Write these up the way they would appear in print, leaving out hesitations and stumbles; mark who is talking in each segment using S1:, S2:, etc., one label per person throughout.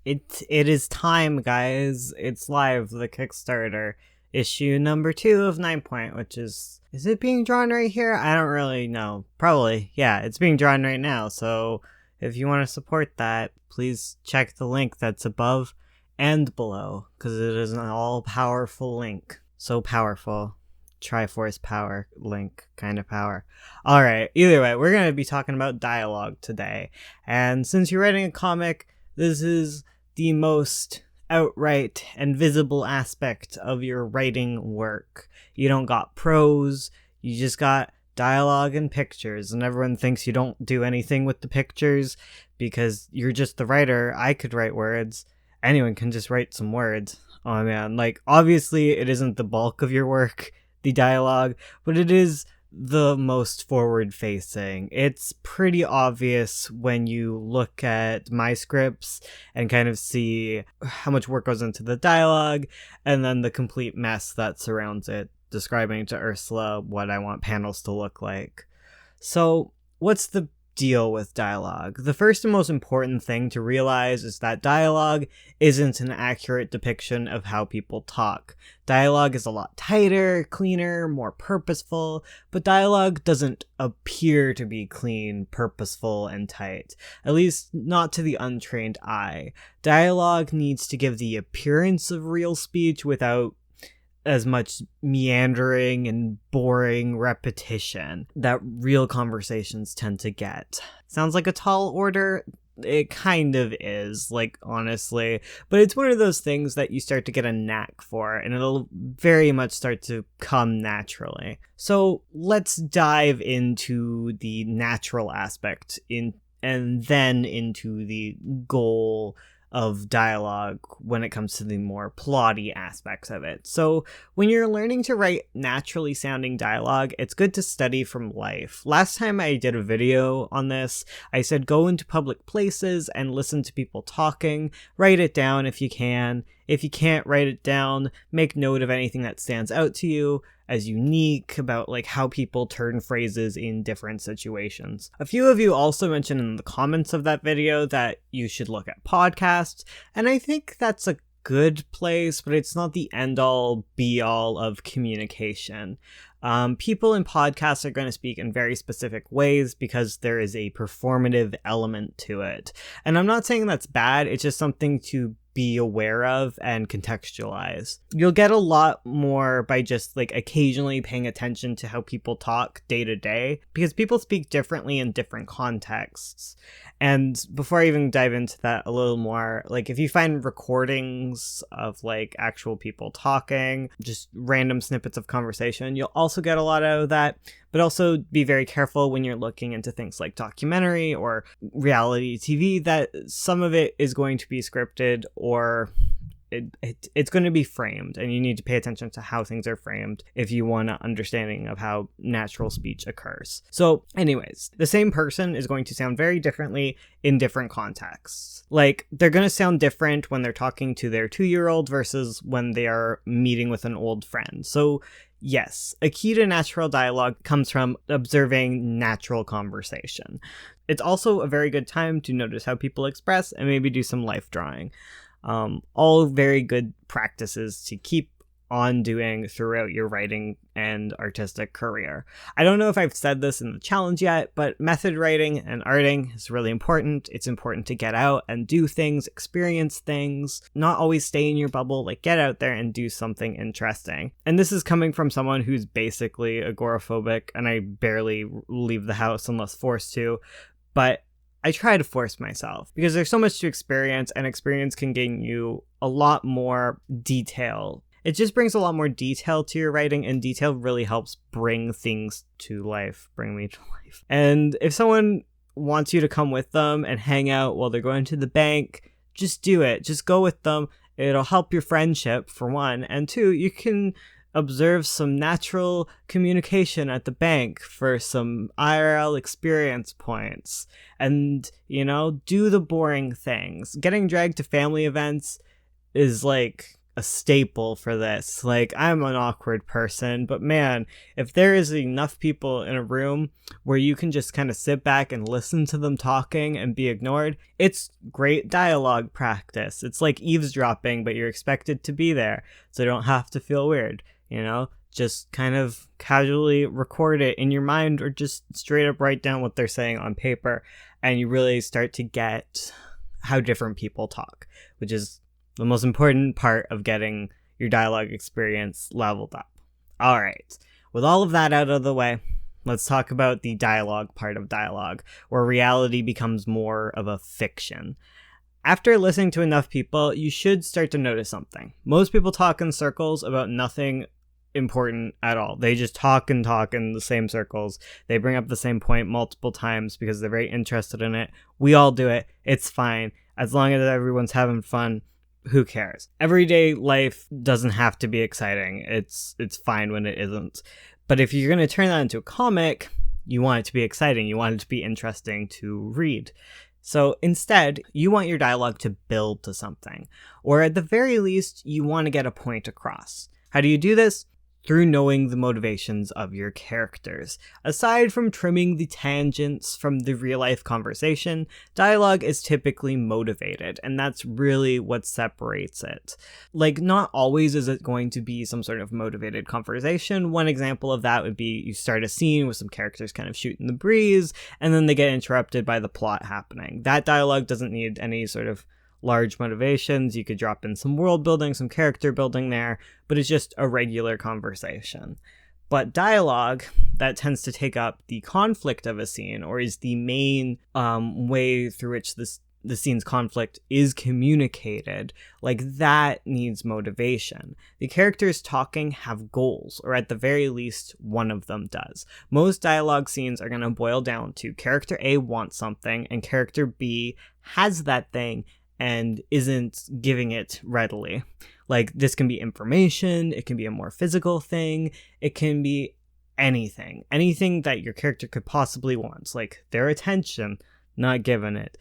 S1: It is time, guys. It's live, the Kickstarter. Issue number 2 of 9 Point, which is it being drawn right here? I don't really know. Probably, yeah, it's being drawn right now. So if you want to support that, please check the link that's above and below, because it is an all-powerful link. So powerful. Triforce power link kind of power. Alright, either way, we're going to be talking about dialogue today. And since you're writing a comic, this is the most outright and visible aspect of your writing work. You don't got prose, you just got dialogue and pictures, and everyone thinks you don't do anything with the pictures because you're just the writer. I could write words. Anyone can just write some words. Oh man, like obviously it isn't the bulk of your work, the dialogue, but it is the most forward facing. It's pretty obvious when you look at my scripts and kind of see how much work goes into the dialogue and then the complete mess that surrounds it, describing to Ursula what I want panels to look like. So what's the deal with dialogue? The first and most important thing to realize is that dialogue isn't an accurate depiction of how people talk. Dialogue is a lot tighter, cleaner, more purposeful, but dialogue doesn't appear to be clean, purposeful, and tight. At least not to the untrained eye. Dialogue needs to give the appearance of real speech without as much meandering and boring repetition that real conversations tend to get. Sounds like a tall order? It kind of is, like, honestly. But it's one of those things that you start to get a knack for, and it'll very much start to come naturally. So let's dive into the natural aspect and then into the goal of dialogue when it comes to the more plotty aspects of it. So when you're learning to write naturally sounding dialogue, it's good to study from life. Last time I did a video on this, I said go into public places and listen to people talking, write it down if you can. If you can't write it down, make note of anything that stands out to you as unique about like how people turn phrases in different situations. A few of you also mentioned in the comments of that video that you should look at podcasts, and I think that's a good place, but it's not the end-all be-all of communication. People in podcasts are going to speak in very specific ways because there is a performative element to it. And I'm not saying that's bad, it's just something to be aware of and contextualize. You'll get a lot more by just like occasionally paying attention to how people talk day to day, because people speak differently in different contexts. And before I even dive into that a little more, like if you find recordings of like actual people talking, just random snippets of conversation, you'll also get a lot out of that. But also be very careful when you're looking into things like documentary or reality TV that some of it is going to be scripted or it's going to be framed, and you need to pay attention to how things are framed if you want an understanding of how natural speech occurs. So anyways, the same person is going to sound very differently in different contexts. Like they're going to sound different when they're talking to their 2-year-old versus when they are meeting with an old friend. So yes, a key to natural dialogue comes from observing natural conversation. It's also a very good time to notice how people express and maybe do some life drawing. All very good practices to keep on doing throughout your writing and artistic career. I don't know if I've said this in the challenge yet, but method writing and arting is really important. It's important to get out and do things, experience things, not always stay in your bubble, like get out there and do something interesting. And this is coming from someone who's basically agoraphobic, and I barely leave the house unless forced to, but I try to force myself because there's so much to experience, and experience can gain you a lot more detail. It just brings a lot more detail to your writing, and detail really helps bring things to life, bring me to life. And if someone wants you to come with them and hang out while they're going to the bank, just do it. Just go with them. It'll help your friendship, for one. And two, you can observe some natural communication at the bank for some IRL experience points. And, do the boring things. Getting dragged to family events is like a staple for this. Like, I'm an awkward person, but man, if there is enough people in a room where you can just kind of sit back and listen to them talking and be ignored, it's great dialogue practice. It's like eavesdropping, but you're expected to be there, so you don't have to feel weird, you know? Just kind of casually record it in your mind or just straight up write down what they're saying on paper, and you really start to get how different people talk, which is the most important part of getting your dialogue experience leveled up. All right, with all of that out of the way, let's talk about the dialogue part of dialogue, where reality becomes more of a fiction. After listening to enough people, you should start to notice something. Most people talk in circles about nothing important at all. They just talk and talk in the same circles. They bring up the same point multiple times because they're very interested in it. We all do it. It's fine. As long as everyone's having fun, who cares? Everyday life doesn't have to be exciting. It's fine when it isn't. But if you're going to turn that into a comic, you want it to be exciting. You want it to be interesting to read. So instead, you want your dialogue to build to something. Or at the very least, you want to get a point across. How do you do this? Through knowing the motivations of your characters. Aside from trimming the tangents from the real-life conversation, dialogue is typically motivated, and that's really what separates it. Like, not always is it going to be some sort of motivated conversation. One example of that would be you start a scene with some characters kind of shooting the breeze, and then they get interrupted by the plot happening. That dialogue doesn't need any sort of large motivations. You could drop in some world building, some character building there, but it's just a regular conversation. But dialogue that tends to take up the conflict of a scene, or is the main way through which the scene's conflict is communicated, like that needs motivation. The characters talking have goals, or at the very least, one of them does. Most dialogue scenes are going to boil down to character A wants something, and character B has that thing and isn't giving it readily. Like, this can be information, it can be a more physical thing, it can be anything that your character could possibly want, like their attention, not given it.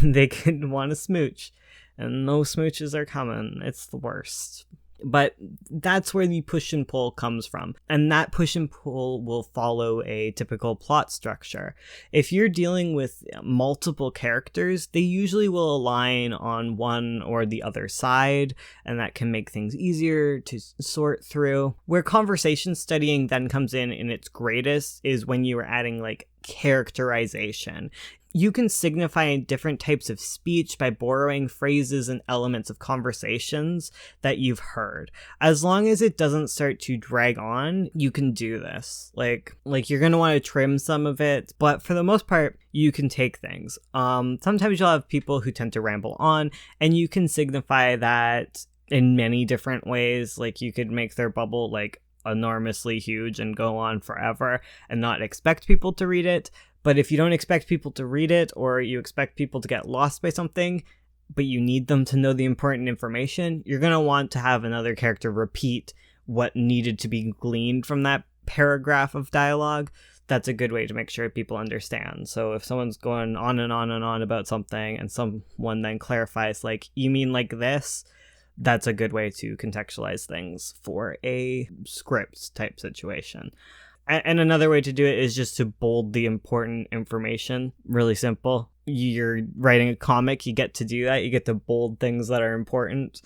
S1: They could want a smooch, and no smooches are coming. It's the worst. But that's where the push and pull comes from. And that push and pull will follow a typical plot structure. If you're dealing with multiple characters, they usually will align on one or the other side, and that can make things easier to sort through. Where conversation studying then comes in its greatest is when you are adding like characterization. You can signify different types of speech by borrowing phrases and elements of conversations that you've heard. As long as it doesn't start to drag on, you can do this. Like you're going to want to trim some of it, but for the most part, you can take things. Sometimes you'll have people who tend to ramble on, and you can signify that in many different ways. Like, you could make their bubble like enormously huge and go on forever and not expect people to read it. But if you don't expect people to read it, or you expect people to get lost by something, but you need them to know the important information, you're going to want to have another character repeat what needed to be gleaned from that paragraph of dialogue. That's a good way to make sure people understand. So if someone's going on and on and on about something, and someone then clarifies, like, you mean like this? That's a good way to contextualize things for a script type situation. And another way to do it is just to bold the important information. Really simple. You're writing a comic, you get to do that. You get to bold things that are important.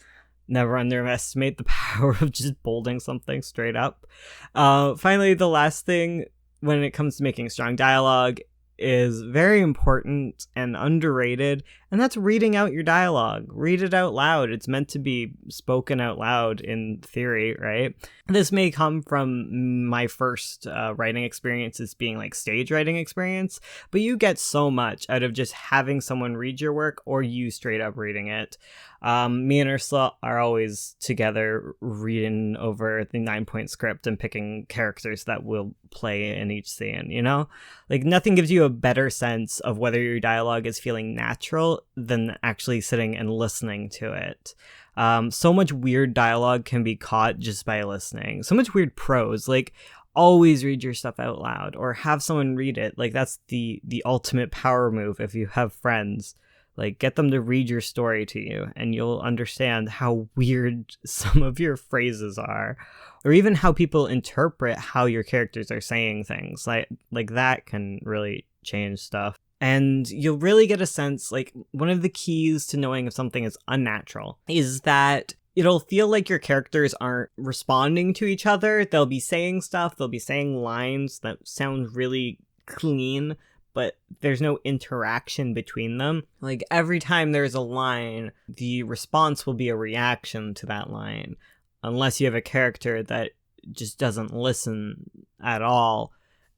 S1: Never underestimate the power of just bolding something straight up. Finally, the last thing when it comes to making strong dialogue is very important and underrated, and that's reading out your dialogue. Read it out loud. It's meant to be spoken out loud in theory, right? This may come from my first writing experiences being like stage writing experience, but you get so much out of just having someone read your work or you straight up reading it. Me and Ursula are always together reading over the 9-point script and picking characters that will play in each scene, you know? Like, nothing gives you a better sense of whether your dialogue is feeling natural than actually sitting and listening to it. So much weird dialogue can be caught just by listening. So much weird prose. Like, always read your stuff out loud or have someone read it. Like, that's the ultimate power move if you have friends. Like, get them to read your story to you, and you'll understand how weird some of your phrases are, or even how people interpret how your characters are saying things. Like that can really change stuff. And you'll really get a sense, like, one of the keys to knowing if something is unnatural is that it'll feel like your characters aren't responding to each other. They'll be saying stuff, they'll be saying lines that sound really clean, but there's no interaction between them. Like, every time there's a line, the response will be a reaction to that line, unless you have a character that just doesn't listen at all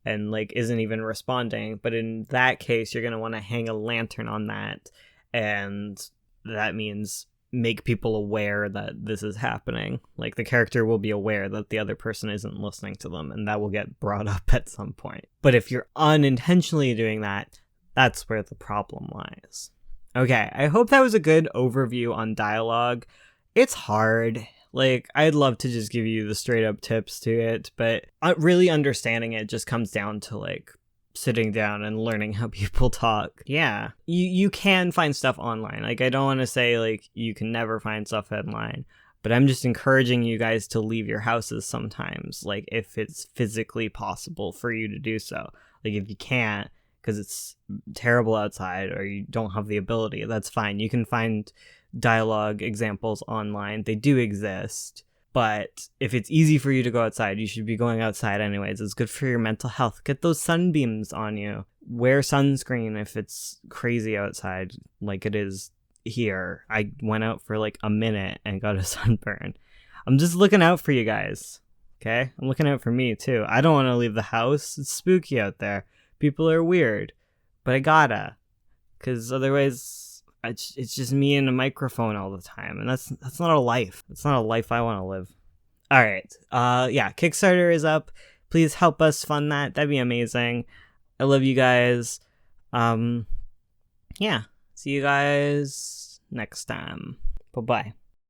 S1: and, like, isn't even responding. But in that case, you're going to want to hang a lantern on that, and that means make people aware that this is happening. Like, the character will be aware that the other person isn't listening to them, and that will get brought up at some point. But if you're unintentionally doing that, that's where the problem lies. Okay, I hope that was a good overview on dialogue. It's hard. Like, I'd love to just give you the straight up tips to it, but really understanding it just comes down to, like, sitting down and learning how people talk. Yeah, you can find stuff online. Like, I don't want to say, like, you can never find stuff online, but I'm just encouraging you guys to leave your houses sometimes, like, if it's physically possible for you to do so. Like, if you can't because it's terrible outside or you don't have the ability, that's fine. You can find dialogue examples online. They do exist. But if it's easy for you to go outside, you should be going outside anyways. It's good for your mental health. Get those sunbeams on you. Wear sunscreen if it's crazy outside like it is here. I went out for like a minute and got a sunburn. I'm just looking out for you guys, okay? I'm looking out for me too. I don't want to leave the house. It's spooky out there. People are weird. But I gotta. Because otherwise, it's just me and a microphone all the time, and that's not a life. It's not a life I want to live. All right, yeah, Kickstarter is up. Please help us fund that. That'd be amazing. I love you guys. Yeah, see you guys next time. Bye bye.